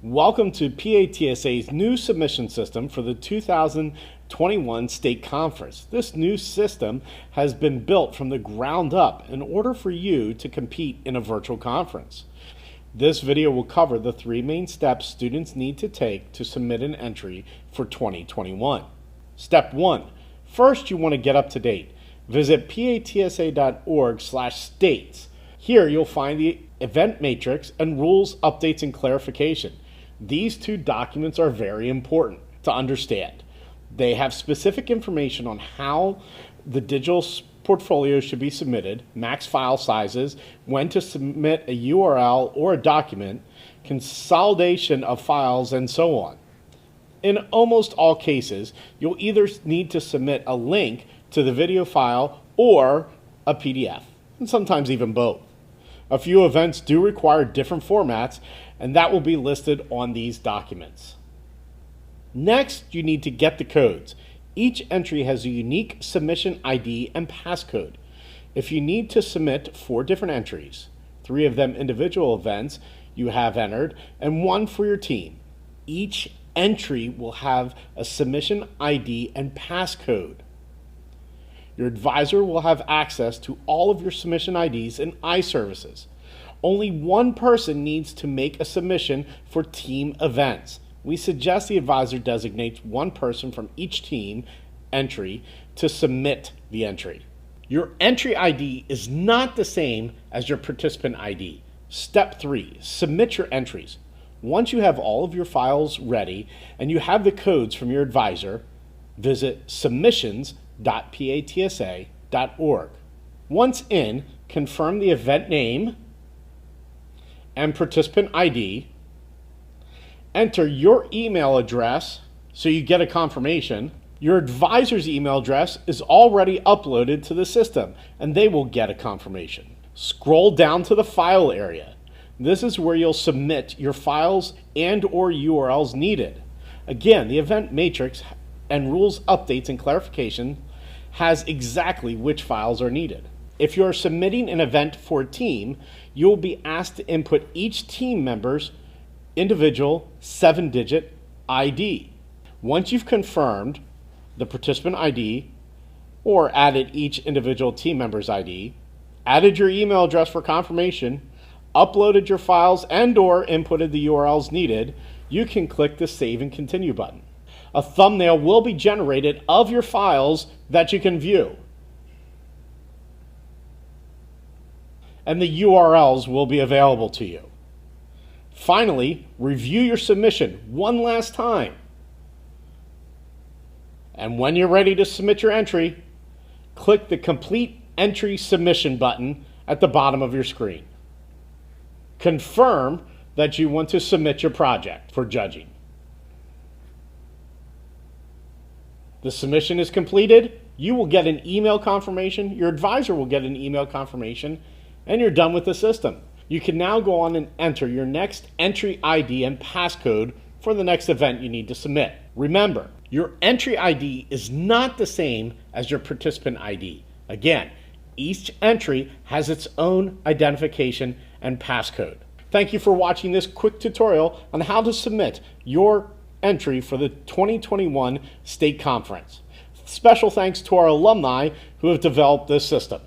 Welcome to PATSA's new submission system for the 2021 State Conference. This new system has been built from the ground up in order for you to compete in a virtual conference. This video will cover the three main steps students need to take to submit an entry for 2021. Step 1. First, you want to get up to date. Visit patsa.org/states. Here you'll find the event matrix and rules, updates, and clarification. These two documents are very important to understand. They have specific information on how the digital portfolio should be submitted, max file sizes, when to submit a URL or a document, consolidation of files, and so on. In almost all cases, you'll either need to submit a link to the video file or a PDF, and sometimes even both. A few events do require different formats, and that will be listed on these documents. Next, you need to get the codes. Each entry has a unique submission ID and passcode. If you need to submit 4 different entries, 3 of them individual events you have entered, and 1 for your team, each entry will have a submission ID and passcode. Your advisor will have access to all of your submission IDs and iServices. Only one person needs to make a submission for team events. We suggest the advisor designates one person from each team entry to submit the entry. Your entry ID is not the same as your participant ID. Step 3, submit your entries. Once you have all of your files ready and you have the codes from your advisor, visit submissions.patsa.org. Once in, confirm the event name and participant ID. Enter your email address so you get a confirmation. Your advisor's email address is already uploaded to the system and they will get a confirmation. Scroll down to the file area. This is where you'll submit your files and or URLs needed. Again, the event matrix and rules, updates, and clarification has exactly which files are needed. If you're submitting an event for a team, you'll be asked to input each team member's individual 7-digit ID. Once you've confirmed the participant ID or added each individual team member's ID, added your email address for confirmation, uploaded your files and or inputted the URLs needed, you can click the Save and Continue button. A thumbnail will be generated of your files that you can view, and the URLs will be available to you. Finally, review your submission one last time. And when you're ready to submit your entry, click the Complete Entry Submission button at the bottom of your screen. Confirm that you want to submit your project for judging. The submission is completed. You will get an email confirmation. Your advisor will get an email confirmation, and you're done with the system. You can now go on and enter your next entry ID and passcode for the next event you need to submit. Remember, your entry ID is not the same as your participant ID. Again, each entry has its own identification and passcode. Thank you for watching this quick tutorial on how to submit your entry for the 2021 State Conference. Special thanks to our alumni who have developed this system.